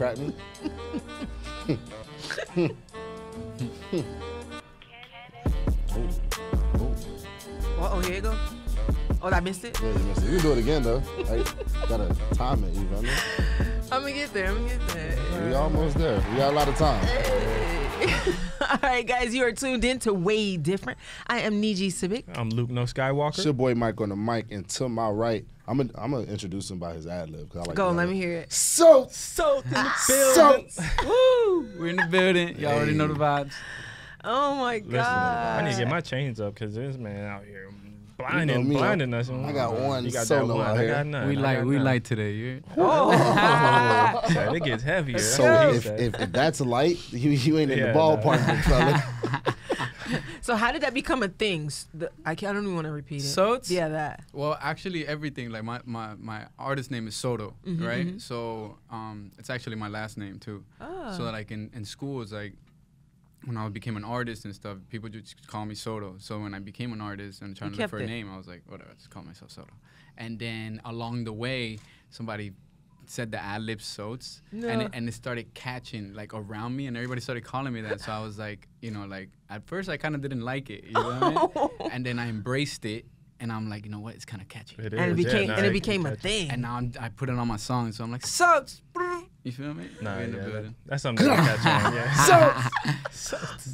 at me? Oh, here you go. Oh, I missed it? Yeah, you missed it. You can do it again, though. Like, gotta time it, you feel me? I'm gonna get there. We almost there. We got a lot of time. Hey. All right, guys, you are tuned in to WadeDifferent. I am Njie Sabik. I'm Luke No Skywalker. It's your boy Mike on the mic, and to my right, I'm gonna introduce him by his ad lib. Like go, let me hear it. So in the building. Woo! We're in the building. Y'all already know the vibes. Oh my Listen, God. I need to get my chains up because this man out here blinding us. I got one You got solo that one. out I here. got none. We I got none. light today. You Oh. So it gets heavier. So That's what he if said. that's light, you ain't in the Yeah, ballpark, nah. fella. So how did that become a thing? I don't even want to repeat it. Sots? Yeah, that. Well, actually, everything. Like my artist name is Soto, right? So it's actually my last name too. Oh. So like in school, it's like when I became an artist and stuff, people just call me Soto. So when I became an artist and trying to look for a name, I was like, whatever, just call myself Soto. And then along the way, somebody said the ad lib Sots, and it started catching like around me, and everybody started calling me that. So I was like, like at first I kind of didn't like it, you know what I mean? And then I embraced it, and I'm like, you know what, it's kind of catchy. It And is, it became a thing. And now I put it on my song, so I'm like, Sots, you feel me? Nah, We're in the building. that's something to catch on. Yeah.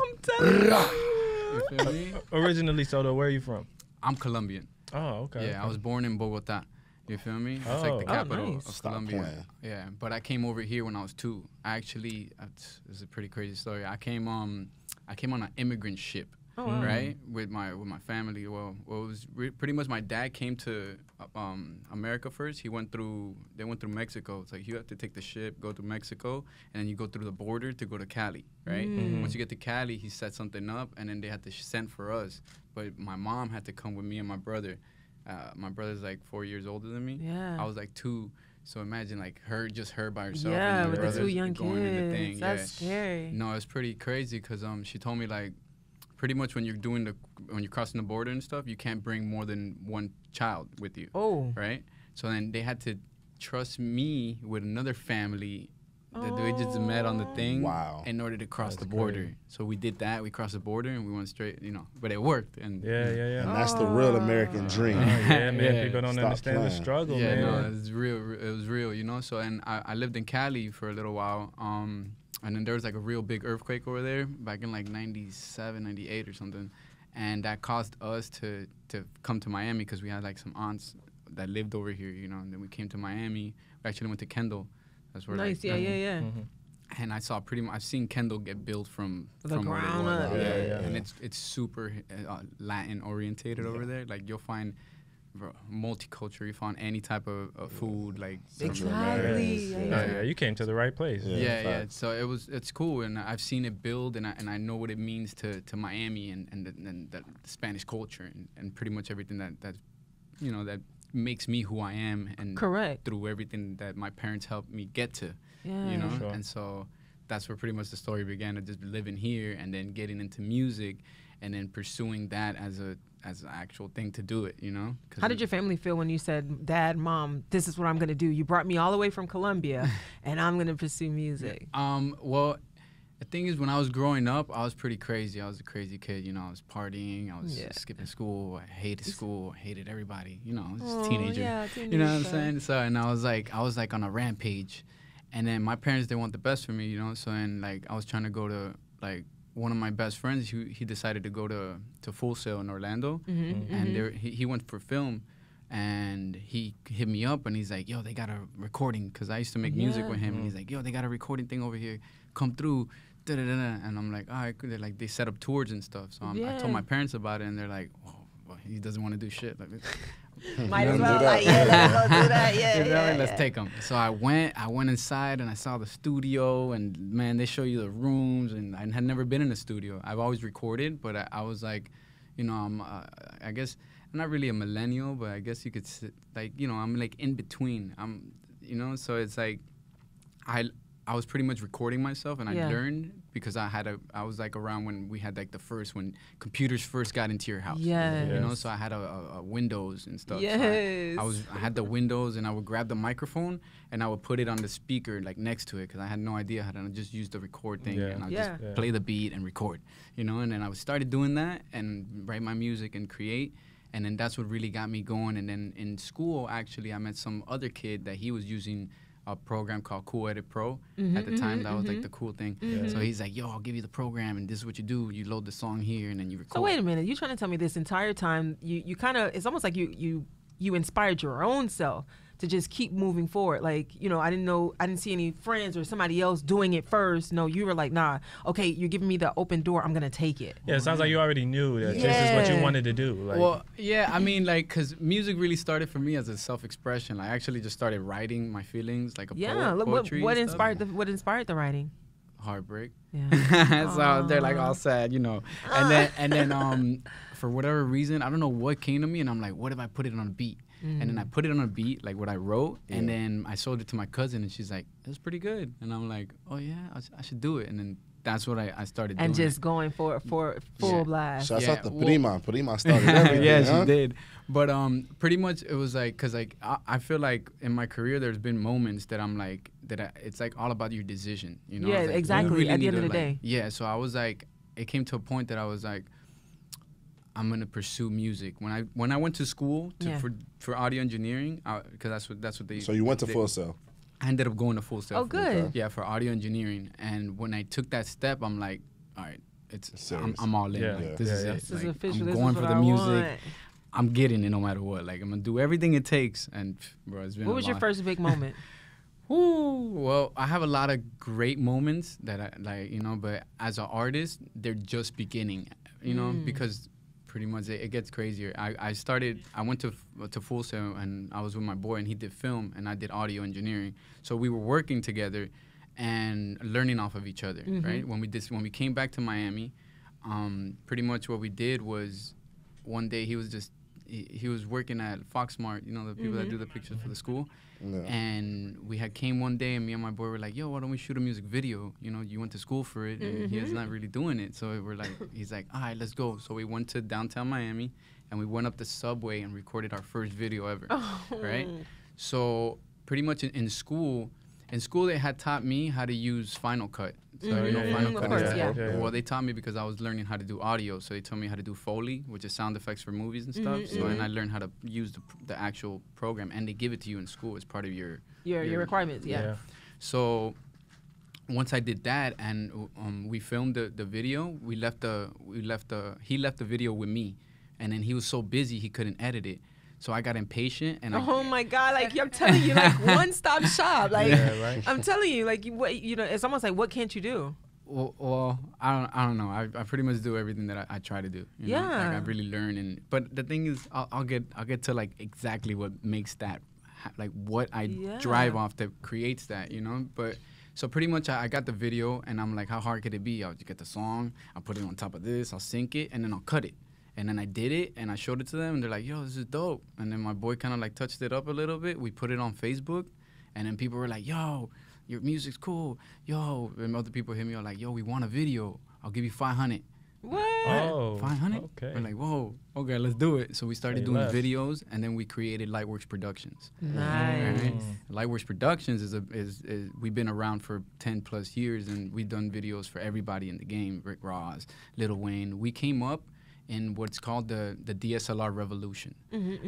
I'm telling you. You feel me? Originally, Soto, where are you from? I'm Colombian. Oh, okay. Yeah, I was born in Bogota. You feel me? It's Oh. like the Oh, capital nice. of Stop Colombia. playing. Yeah, but I came over here when I was 2. I actually, this is a pretty crazy story. I came on an immigrant ship, right, with my family. Well, it was pretty much my dad came to America first. They went through Mexico. It's like you have to take the ship, go to Mexico, and then you go through the border to go to Cali, right? Once you get to Cali, he set something up, and then they had to send for us. But my mom had to come with me and my brother. My brother's like 4 years older than me. Yeah. I was like 2. So imagine like her by herself. Yeah, and with the 2 brothers young going in the thing. kids. That's scary. No, it's pretty crazy because she told me like pretty much when you're crossing the border and stuff, you can't bring more than 1 child with you. Oh. Right? So then they had to trust me with another family that they just met on the thing in order to cross the border. Crazy. So we did that. We crossed the border and we went straight, but it worked. And Yeah. And that's the real American dream. Yeah, man. Yeah. People don't Stop understand the playing. struggle, Yeah, man. no, it's real. It was real, So, and I lived in Cali for a little while. And then there was like a real big earthquake over there back in like 97, 98 or something. And that caused us to come to Miami because we had like some aunts that lived over here, And then we came to Miami. We actually went to Kendall. That's where Nice. like, Yeah. And I saw I've seen Kendall get built from where they ground were. up. Yeah. And it's super Latin orientated over there. Like you'll find multicultural. You find any type of food, like Exactly. Yeah, you came to the right place. yeah. So it's cool, and I've seen it build, and I know what it means to Miami and the Spanish culture and pretty much everything that that makes me who I am, and Correct. through everything that my parents helped me get to. Yeah. Sure. And so that's where pretty much the story began, of just living here and then getting into music and then pursuing that as an actual thing to do it, 'Cause How did your family feel when you said, Dad, Mom, this is what I'm going to do? You brought me all the way from Colombia, and I'm going to pursue music. Well, the thing is, when I was growing up, I was pretty crazy. I was a crazy kid, I was partying, I was skipping school, I hated school, I hated everybody, I was just a teenager. Yeah, You know what I'm saying? So, and I was like on a rampage. And then my parents, they want the best for me, So, and like, I was trying to go to, like, one of my best friends, he decided to go to Full Sail in Orlando. And there, he went for film. And he hit me up, and he's like, yo, they got a recording. Because I used to make music with him. And he's like, yo, they got a recording thing over here. Come through. Da-da-da-da. And I'm like, all right. They set up tours and stuff. So I told my parents about it, and they're like, oh, well, he doesn't want to do shit. Like, Might as well. Like, let's go do that. Yeah. Let's take them. So I went inside, and I saw the studio, and man, they show you the rooms, and I had never been in a studio. I've always recorded, but I was like, I guess I'm not really a millennial, but I guess you could like, I'm like in between. So it's like I was pretty much recording myself, and Yeah. I learned because I was like around when we had like when computers first got into your house. Yes. You know, so I had a Windows and stuff. Yes. So I had the Windows, and I would grab the microphone and I would put it on the speaker like next to it because I had no idea how to just use the record thing, Yeah. and I Yeah. just play the beat and record. You know, and then I started doing that and write my music and create. And then that's what really got me going. And then in school, actually, I met some other kid that he was using a program called Cool Edit Pro. At the time, that was like the cool thing. So he's like, yo, I'll give you the program, and this is what you do. You load the song here, and then you record. So wait a minute, you trying to tell me this entire time you kind of, it's almost like you inspired your own self to just keep moving forward. Like, you know, I didn't see any friends or somebody else doing it first. No, you were like, nah, okay, you're giving me the open door, I'm gonna take it. Yeah, it sounds like you already knew that this is what Yeah. you wanted to do. Like, Well, yeah, I mean, like, because music really started for me as a self-expression. I actually just started writing my feelings, like a Yeah, look poetry what and stuff. inspired the writing. Heartbreak. Yeah. So they're like all sad, you know. And then for whatever reason, I don't know what came to me, and I'm like, what if I put it on a beat? And then I put it on a beat, like what I wrote, and then I showed it to my cousin, and she's like, "It's pretty good." And I'm like, "Oh yeah, I should do it." And then that's what I started doing. And just going for full blast. Shouts Yeah, out to well- Prima. Prima started everything. Yeah, huh? she did. But pretty much it was like, cause like I feel like in my career there's been moments that I'm like it's like all about your decision, you know? Yeah, It's like, you exactly, really at the need end of to, the like- day. Yeah, so I was like, it came to a point that I was like, I'm gonna pursue music. When I went to school for audio engineering, cause that's what they. So you went to Full Sail. I ended up going to Full Sail. Oh, good. Yeah, for audio engineering, and when I took that step, I'm like, all right, Serious. I'm all in. Yeah. Like, Yeah. this is Yeah. it. This is Like, official. I'm This going is for what the I music. want. I'm getting it no matter what. Like, I'm gonna do everything it takes. And bro, it's been. What was your first big moment? Ooh, well, I have a lot of great moments that I like, you know. But as an artist, they're just beginning, you know, because pretty much it gets crazier. I went to Full Sail, and I was with my boy, and he did film, and I did audio engineering. So we were working together and learning off of each other, right? When we came back to Miami, pretty much what we did was one day he was working at Foxmart, you know, the people that do the pictures for the school. Yeah. And we came one day, and me and my boy were like, yo, why don't we shoot a music video? You know, you went to school for it, and he's not really doing it. So he's like, all right, let's go. So we went to downtown Miami, and we went up the subway and recorded our first video ever, right? So pretty much in school, they had taught me how to use Final Cut. So you know, Final Of Cut course, is yeah. well, they taught me because I was learning how to do audio. So they taught me how to do Foley, which is sound effects for movies and stuff. So and I learned how to use the actual program, and they give it to you in school as part of your requirements. Yeah. So once I did that, and we filmed the video, he left the video with me, and then he was so busy he couldn't edit it. So I got impatient, and Oh my God! Like I'm telling you, like one-stop shop. Like Yeah, right. I'm telling you, like you know, it's almost like what can't you do? Well, I don't know. I pretty much do everything that I try to do. You know? Like I Yeah. really learn, but the thing is, I'll get to like exactly what makes that, like what I drive off that creates that, you know. But so pretty much I got the video, and I'm like, how hard could it be? I'll just get the song, I'll put it on top of this, I'll sync it, and then I'll cut it. And then I did it, and I showed it to them, and they're like, yo, this is dope. And then my boy kind of like touched it up a little bit. We put it on Facebook, and then people were like, yo, your music's cool. Yo, and other people hit me up like, yo, we want a video. I'll give you 500. What? Oh, 500? okay. We're like, whoa, okay, let's do it. So we started Say doing less. videos, and then we created Lightworks Productions. Nice. Right? Lightworks Productions is we've been around for 10 plus years, and we've done videos for everybody in the game. Rick Ross, Lil Wayne. We came up in what's called the DSLR revolution,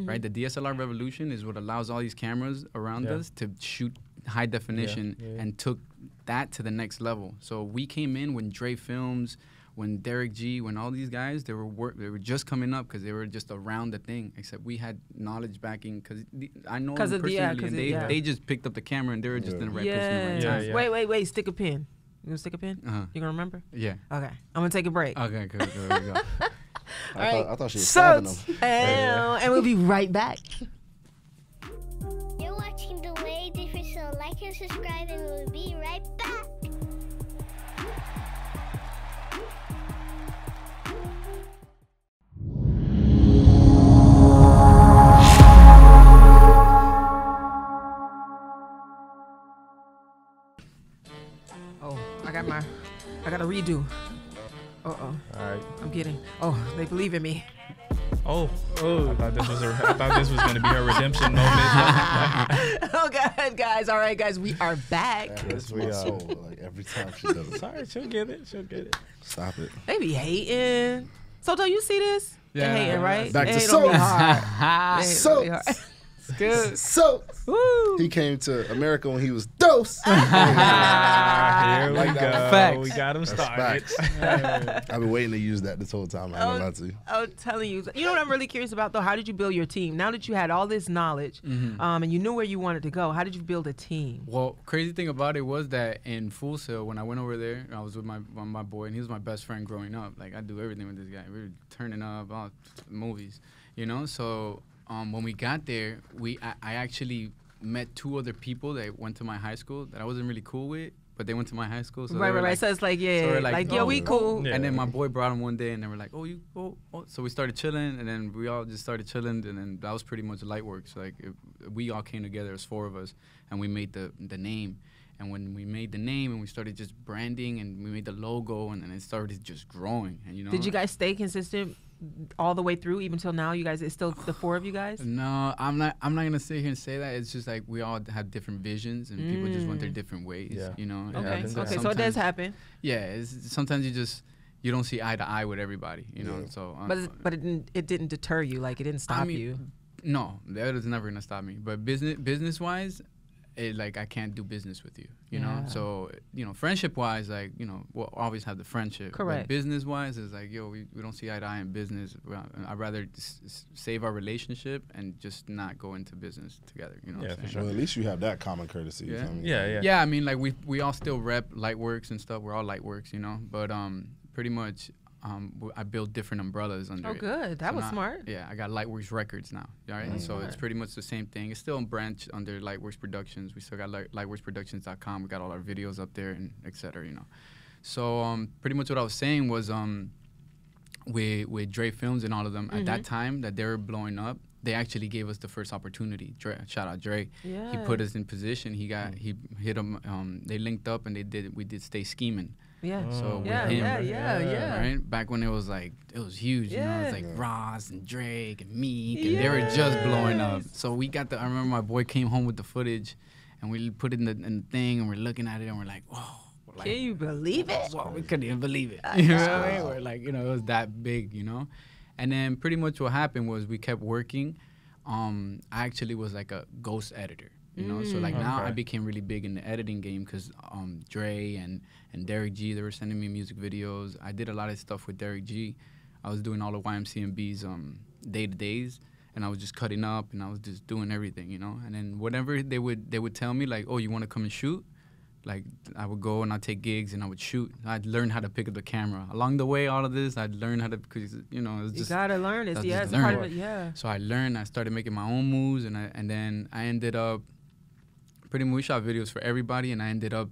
right? The DSLR revolution is what allows all these cameras around us to shoot high definition and took that to the next level. So we came in when Dre Films, when Derek G, when all these guys, they were just coming up because they were just around the thing, except we had knowledge backing because I know them personally, and they just picked up the camera and they were just in the right place in the right time. Yeah. Wait, stick a pin. You gonna stick a pin? You gonna remember? Yeah. Okay. I'm gonna take a break. Okay, good. There we go. I thought she was stabbing So, him. and we'll be right back. You're watching the WadeDifferent, so like and subscribe, and we'll be right back. do? Uh-oh. All right. I'm kidding. Oh, they believe in me. Oh, I thought this was gonna be her redemption moment. Oh, God, guys. All right, guys, we are back. That's my soul. Like every time she does it. Sorry, she'll get it. Stop it. They be hating. Soto, you see this? Yeah. They hating, right? Back They to hate on me Soto. hard. They hate on me hard. Good. So Woo. he came to America when he was dose. Here we Like go. that. Facts. We got him started. I've been waiting to use that this whole time. I ain't gonna lie to you. I'm telling you. You know what I'm really curious about, though? How did you build your team? Now that you had all this knowledge and you knew where you wanted to go, how did you build a team? Well, crazy thing about it was that in Full Sail, when I went over there, I was with my boy, and he was my best friend growing up. Like, I do everything with this guy. We were turning up, all movies, you know? So when we got there, I actually met 2 other people that went to my high school that I wasn't really cool with, but they went to my high school. So Right. So it's like, yeah, so we're like, like, yo, oh, we cool. Yeah. And then my boy brought him one day, and they were like, oh. So we started chilling, and then we all just started chilling, and then that was pretty much Lightworks. Like, we all came together as 4 of us, and we made the name. And when we made the name, and we started just branding, and we made the logo, and then it started just growing. And, you know, Did you guys stay consistent all the way through, even till now? You guys, it's still the 4 of you guys? No, I'm not gonna sit here and say that. It's just like we all have different visions, and people just went their different ways. Yeah. You know. Okay, happens. okay, so it does happen. Yeah, sometimes you don't see eye to eye with everybody. You know. Yeah. So. But it didn't deter you, like it didn't stop you. No, that is never gonna stop me. But business wise, like I can't do business with you. You know. Yeah. So friendship wise, like we'll always have the friendship. Correct. But business wise, it's like we don't see eye to eye in business. I'd rather save our relationship and just not go into business together. You know. Yeah, what I'm for saying? sure. Well, at least you have that common courtesy. You Yeah. feel me? Yeah. Yeah, I mean, like we all still rep Lightworks and stuff. We're all Lightworks, you know. But pretty much, I build different umbrellas under Oh, it. good. That So was now- smart. Yeah, I got Lightworks Records now. All right, and so it's Smart. pretty much the same thing. It's still a branch under Lightworks Productions. We still got lightworksproductions.com. We got all our videos up there and etc. You know. So pretty much what I was saying was with Dre Films and all of them at that time that they were blowing up. They actually gave us the first opportunity. Dre, shout out Dre. Yeah. He put us in position. He hit them. They linked up and we did Stay Scheming. Yeah. So with Yeah, him, yeah. right? Back when it was huge, you know, it was like Yeah. Ross and Drake and Meek, and they were just blowing up. So we got I remember my boy came home with the footage, and we put it in the thing, and we're looking at it, and we're like, whoa. Like, Can you believe it? whoa, we couldn't even believe it. You know what I mean? We're like, it was that big, you know? And then pretty much what happened was we kept working. I actually was like a ghost editor. You know, so like now I became really big in the editing game because Dre and Derek G, they were sending me music videos. I did a lot of stuff with Derek G. I was doing all of YMCMB's day-to-days, and I was just cutting up, and I was just doing everything, you know. And then whatever they would tell me, like, oh, you want to come and shoot? Like, I would go and I'd take gigs and I would shoot. I'd learn how to pick up the camera. Along the way, all of this, I'd learn how to, because, you know, it was just... You gotta learn it. that's Yeah, just it's part of learn. it. Yeah. So I learned. I started making my own moves, and then I ended up pretty much we shot videos for everybody, and I ended up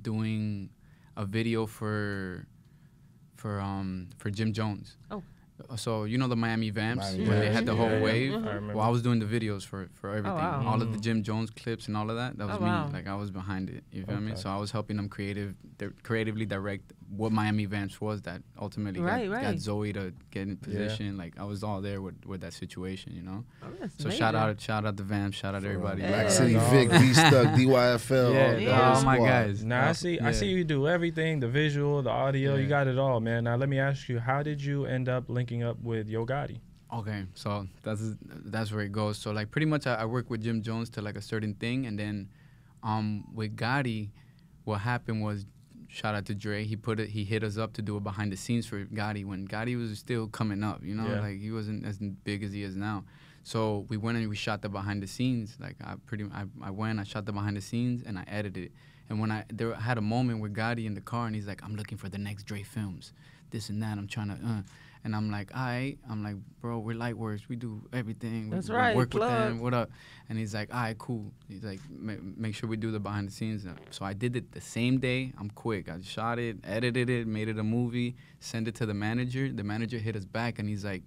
doing a video for Jim Jones. Oh. So you know the Miami Vamps Miami when they Vamps. had the whole Yeah, yeah. wave. I remember. Well, I was doing the videos for everything, wow. all of the Jim Jones clips and all of that. That was Oh, me. wow. Like I was behind it. You feel me? Okay. So I was helping them creatively direct what Miami Vamps was that ultimately Right. got Zoe to get in position. Like I was all there with that situation, you know. Oh, that's So amazing. shout out the Vamps, shout out everybody. Black Yeah. City Yeah. Vic, V-Stuck, DYFL. Yeah, all the yeah. all my squad. guys. Now I see you do everything, the visual, the audio, you Yeah. got it all, man. Now let me ask you, how did you end up linking up with Yo Gotti? Okay, so that's where it goes. So like pretty much I work with Jim Jones to like a certain thing, and then with Gotti, what happened was, shout out to Dre, he hit us up to do a behind the scenes for Gotti when Gotti was still coming up, you know, Yeah. like he wasn't as big as he is now. So we went and we shot the behind the scenes. Like I shot the behind the scenes and I edited it. And when I had a moment with Gotti in the car, and he's like, I'm looking for the next Dre Films, this and that. I'm trying to, and I'm like, all right. I'm like, bro, we're Lightworks. We do everything. That's we right, work plug. with them. What up? And he's like, all right, cool. He's like, make sure we do the behind the scenes. So I did it the same day. I'm quick. I shot it, edited it, made it a movie, sent it to the manager. The manager hit us back, and he's like,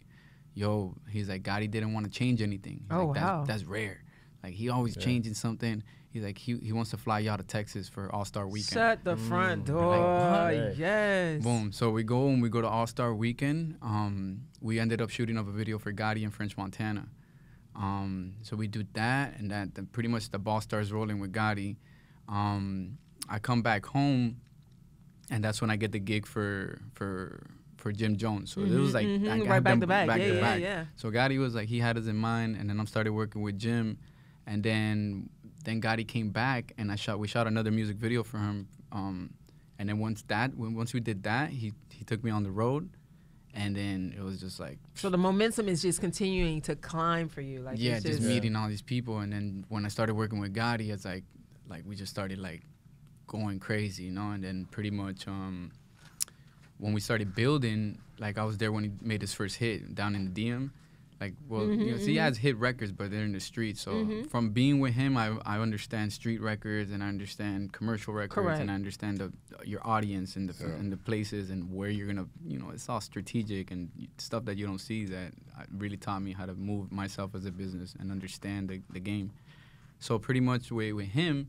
Gotti didn't want to change anything. He's Oh, like, wow. That's rare. Like, he always changing something. he's like he wants to fly y'all to Texas for All-Star Weekend. Shut the front door. Like, Yes. Boom. So we go to All-Star Weekend. We ended up shooting up a video for Gotti in French Montana. So we do that, and then pretty much the ball starts rolling with Gotti. I come back home, and that's when I get the gig for Jim Jones. So it was like I right had back them to back. back. Yeah. So Gotti was like, he had us in mind, and then I started working with Jim, and then Gotti came back, and we shot another music video for him. And then once we did that, he took me on the road, and then it was just like. So the momentum is just continuing to climb for you. Like Yeah, it's just meeting all these people, and then when I started working with Gotti, it's like we just started like going crazy, you know. And then pretty much when we started building, like I was there when he made his first hit down in the DM. Like, well, you know, so he has hit records, but they're in the street. So from being with him, I understand street records, and I understand commercial records, Correct. and I understand your audience and the places and where you're gonna, you know, it's all strategic and stuff that you don't see that really taught me how to move myself as a business and understand the game. So pretty much with him,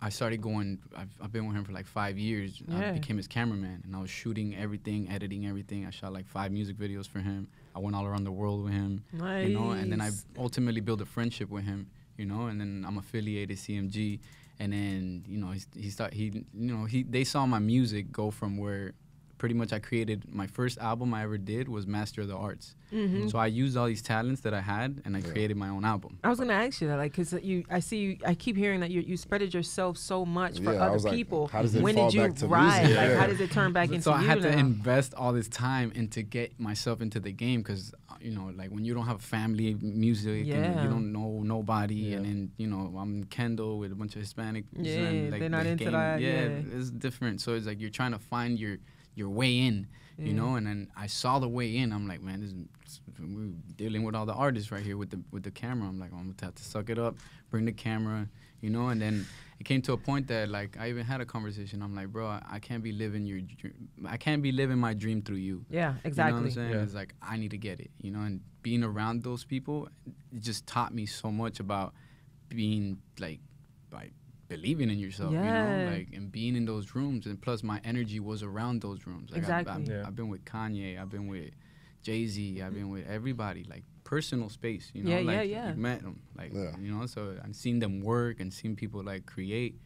I started going. I've been with him for like 5 years. I became his cameraman, and I was shooting everything, editing everything. I shot like 5 music videos for him. I went all around the world with him, Nice. you know. And then I ultimately built a friendship with him, you know. And then I'm affiliated CMG, and then you know they saw my music go from where. Pretty much I created my first album I ever did was Master of the Arts. So I used all these talents that I had, and I created my own album. I was gonna ask you that, like, cause I keep hearing that you spreaded yourself so much for I other was like, people. how does it when fall did you back to rise? music? Like, Yeah. how does it turn back into So I you had to now? invest all this time into get myself into the game, because you know, like when you don't have family music and you don't know nobody, and then you know I'm Kendall with a bunch of Hispanic. and, like, they're not the into game, that. Yeah, it's different. So it's like you're trying to find your way in. You know, and then I saw the way in. I'm like, man, we're dealing with all the artists right here with the camera. I'm like, I'm gonna have to suck it up, bring the camera, you know. And then it came to a point that like I even had a conversation. I'm like, bro, I can't be living your dream. I can't be living my dream through you. Yeah, exactly. You know what I'm saying? Yeah. It's like I need to get it, you know. And being around those people, it just taught me so much about being like believing in yourself, you know, like, and being in those rooms. And plus my energy was around those rooms. Like Exactly. I've been with Kanye, I've been with Jay-Z, I've been with everybody, like personal space, you know, you met them, like, you know, so I've seen them work and seen people like create.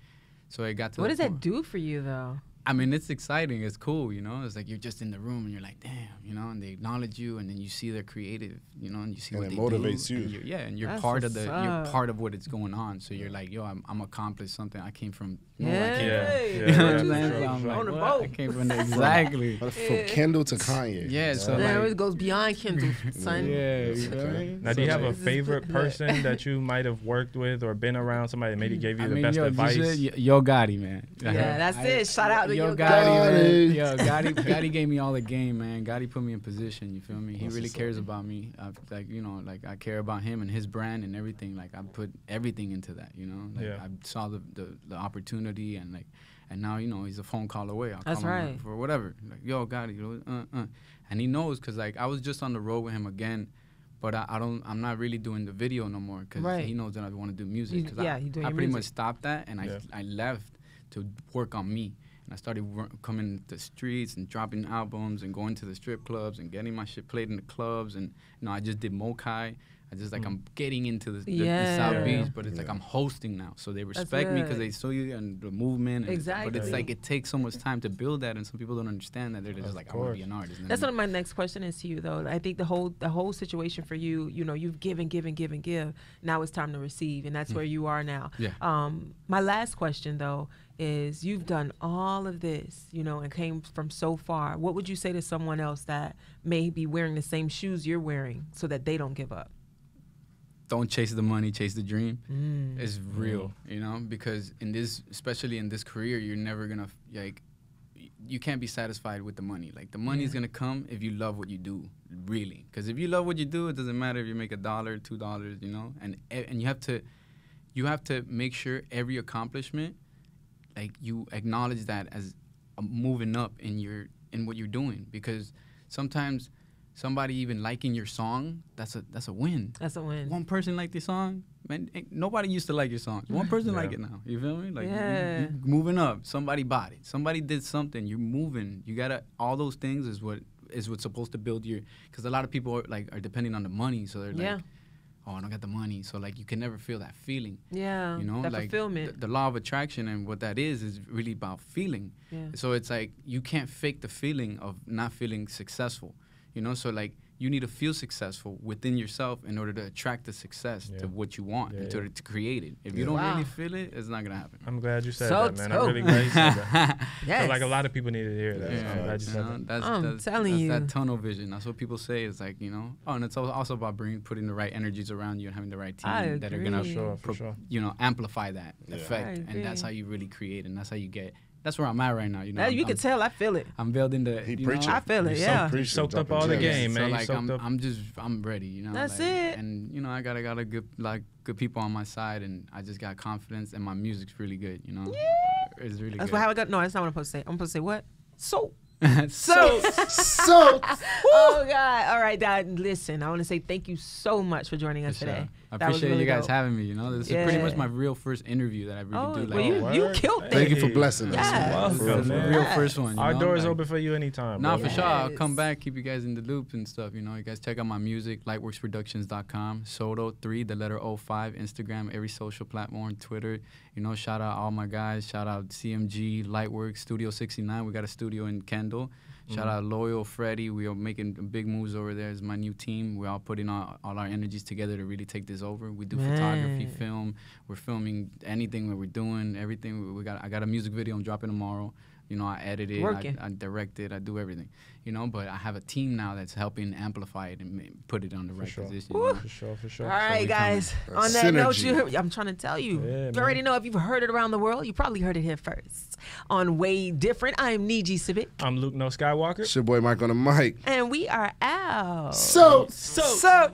So it got to What does that do for you though? I mean, it's exciting. It's cool, you know. It's like you're just in the room and you're like, damn, you know, and they acknowledge you, and then you see they're creative, you know, and you see And what it they motivates do. you. And you're That's part of what's you're up. part of what is going on. So you're like, yo, I'm accomplished something. I came from Yeah. I came Yeah. You know what I'm Yeah. saying? Sure, So I'm sure. like, On the what? boat. I came from exactly. From Kendall to Kanye. Yeah, so Yeah, like, it goes beyond Kendall, son. yeah, you That's know what I okay. mean? Now, do you So have a like- favorite person that you might have worked with or been around, somebody that maybe gave you I the mean, best yo, advice? Yo Gotti, man. Yeah, that's it. Shout out to Yo Yo Gotti, Gotti. man. Yo, Gotti gave me all the game, man. Gotti put me in position. You feel me? He That's really what's up. cares about me. Like, you know, like I care about him and his brand and everything. Like I put everything into that. You know, like Yeah. I saw the opportunity, and like, and now, you know, he's a phone call away. I'll That's call him right. for whatever. Like, yo, Gotti, you know, and he knows, cause like I was just on the road with him again. But I'm not really doing the video no more, because Right. he knows that I want to do music. You- 'Cause yeah, you doing I your pretty music. much stopped that, and I left to work on me. And I started coming to the streets and dropping albums and going to the strip clubs and getting my shit played in the clubs. And, you know, I just did Mokai. I just, like, I'm getting into the South Yeah. Beach, but it's like I'm hosting now. So they respect me because good. they saw you and the movement. And, But it's Exactly. like it takes so much time to build that, and some people don't understand that. They're just like, I want to be an artist. And That's then- what my next question is to you, though. I think the whole situation for you, you know, you've given. Now it's time to receive, and that's where you are now. Yeah. My last question, though, is you've done all of this, you know, and came from so far. What would you say to someone else that may be wearing the same shoes you're wearing so that they don't give up? Don't chase the money, chase the dream. It's real, you know, because especially in this career, you're never gonna like, you can't be satisfied with the money. Like the money's gonna come if you love what you do, really. Because if you love what you do, it doesn't matter if you make $1, $2, you know. And you have to make sure every accomplishment, like you acknowledge that as moving up in what you're doing, because sometimes somebody even liking your song, that's a win. That's a win. One person liked your song, man. Nobody used to like your songs. One person like it now. You feel me? Like you moving up. Somebody bought it. Somebody did something. You're moving. You gotta. All those things is what's supposed to build your. Because a lot of people are depending on the money, so they're like, oh, I don't got the money. So like you can never feel that feeling. Yeah. You know, that like fulfillment. The law of attraction and what that is really about feeling. Yeah. So it's like you can't fake the feeling of not feeling successful. You know, so like you need to feel successful within yourself in order to attract the success to what you want, in order to create it. If you don't really feel it, it's not gonna happen. I'm glad you said So that, man. I'm really glad you said that. Yes. Feel like a lot of people need to hear that. Yeah, I'm glad you said that. I'm telling you. That's that tunnel vision. That's what people say. It's like, you know, and it's also about putting the right energies around you and having the right team that are gonna, for sure. you know, amplify that effect. And that's how you really create, and that's how you get. That's where I'm at right now. You know, you can tell. I feel it. I'm building the. He you preaching. know, I feel it. Yeah. Soaked up all the game, man. So like I'm ready. You know. That's like, it. And you know, I got a good people on my side, and I just got confidence, and my music's really good. You know. Yeah. It's really That's good. how I got. No, that's not what I'm supposed to say. I'm supposed to say what? So. so. Oh God! All right, Dad. Listen, I want to say thank you so much for joining us today. I That was appreciate really you guys dope. having me. You know, this is pretty much my real first interview that I really do. Like, Well, you killed it. Thank you for blessing us. Yes. this is Welcome, the man. real first one. You Our know? door is Like, open for you anytime. Nah, bro. for sure. I'll Yes. come back, keep you guys in the loop and stuff. You know, you guys check out my music, lightworksproductions.com, Soto 3, the letter 05, Instagram, every social platform, Twitter. You know, shout out all my guys. Shout out CMG, Lightworks, Studio 69. We got a studio in Kendall. Shout out Loyal, Freddie. We are making big moves over there. It's my new team. We're all putting all our energies together to really take this over. We do photography, film. We're filming anything that we're doing, everything. I got a music video I'm dropping tomorrow. You know, I edit it, I direct it, I do everything. You know, but I have a team now that's helping amplify it and put it on the right position. You know? For sure. All right, guys. On that note, I'm trying to tell you. Yeah, You already know if you've heard it around the world, you probably heard it here first. On WadeDifferent, I'm Njie Sabik. I'm Luke No Skywalker. It's your boy Mike on the mic. And we are out. So. So.